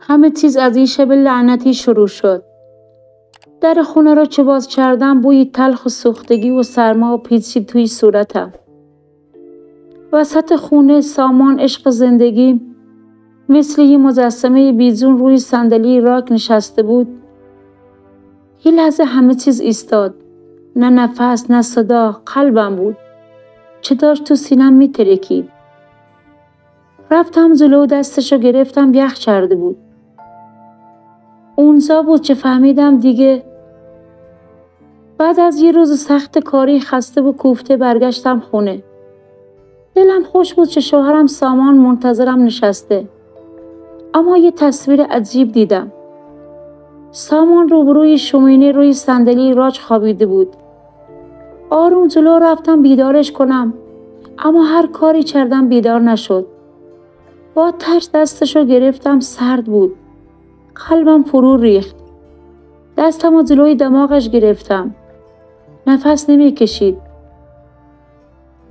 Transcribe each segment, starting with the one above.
همه چیز از این شب لعنتی شروع شد. در خونه را چه باز کردم، بوی تلخ و سوختگی و سرما و پیچید توی صورتم. وسط خونه سامان عشق زندگی مثل یه مجسمه بیجون روی صندلی راک نشسته بود. یه لحظه همه چیز ایستاد. نه نفس، نه صدا، قلبم بود چه داشت تو سینم میترکید. رفتم جلو، دستشو گرفتم، یخ کرده بود. اونجا بود که فهمیدم دیگه. بعد از یه روز سخت کاری خسته و کوفته برگشتم خونه. دلم خوش بود که شوهرم سامان منتظرم نشسته. اما یه تصویر عجیب دیدم. سامان روبروی شومینه روی صندلی راج خوابیده بود. آروم جلو رفتم بیدارش کنم، اما هر کاری کردم بیدار نشد. با ترس دستشو گرفتم، سرد بود. قلبم فرو ریخت. دستمو جلوی دماغش گرفتم. نفس نمی کشید.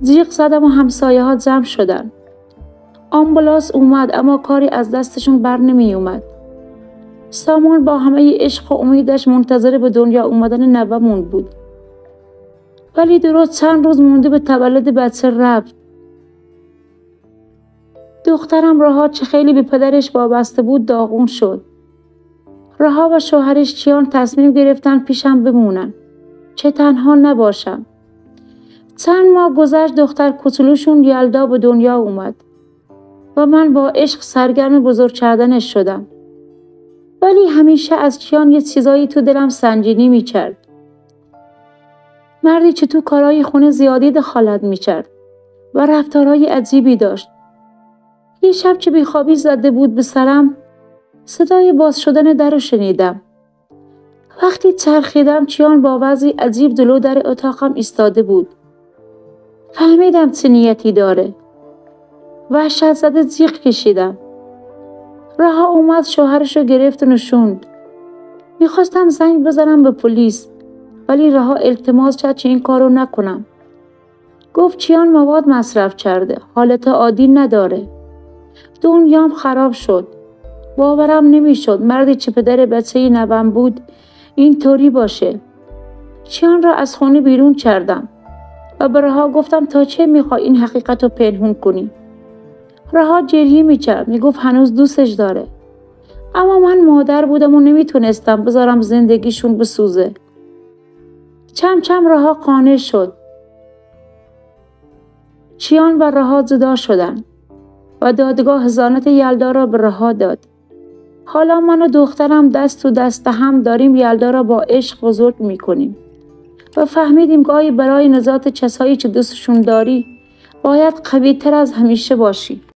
جیغ زدم و همسایه ها جمع شدن. آمبولانس اومد اما کاری از دستشون بر نمی اومد. سامان با همه عشق و امیدش منتظر به دنیا اومدن نوه‌مون بود. ولی درست چند روز مونده به تولد بچه رفت. دخترم رها که خیلی به پدرش وابسته بود داغون شد. رها و شوهرش کیان تصمیم گرفتن پیشم بمونن که تنها نباشم. چند ماه گذشت، دختر کوچولوشون یلدا به دنیا اومد و من با عشق سرگرم بزرگ کردنش شدم. ولی همیشه از کیان یه چیزایی تو دلم سنگینی میکرد. مردی که تو کارهای خونه زیادی دخالت میکرد و رفتارهای عجیبی داشت. یه شب که بیخوابی زده بود به سرم، صدای باز شدن در رو شنیدم. وقتی چرخیدم کیان با وضعی عجیب جلو در اتاقم ایستاده بود. فهمیدم چه نیتی داره. وحشت زده جیغ کشیدم. رها اومد، شوهرشو گرفت و نشوند. میخواستم زنگ بزنم به پلیس، ولی رها التماس کرد که این کارو نکنم. گفت کیان مواد مصرف کرده، حالت عادی نداره. دنیام خراب شد. باورم نمیشد مردی که پدر بچه نوام بود اینطوری باشه. کیان را از خونه بیرون کردم و به رها گفتم تا چه میخوای این حقیقت رو پنهون کنی؟ رها گریه میکرد، میگفت هنوز دوستش داره. اما من مادر بودم و نمیتونستم بذارم زندگیشون بسوزه. چم چم رها قانع شد. کیان و رها جدا شدن و دادگاه حضانت یلدا را به رها داد. حالا من و دخترم دست تو دست هم داریم یلدا را با عشق بزرگ میکنیم و فهمیدیم گاهی برای نجات کسایی که دوستشون داری باید قوی تر از همیشه باشی.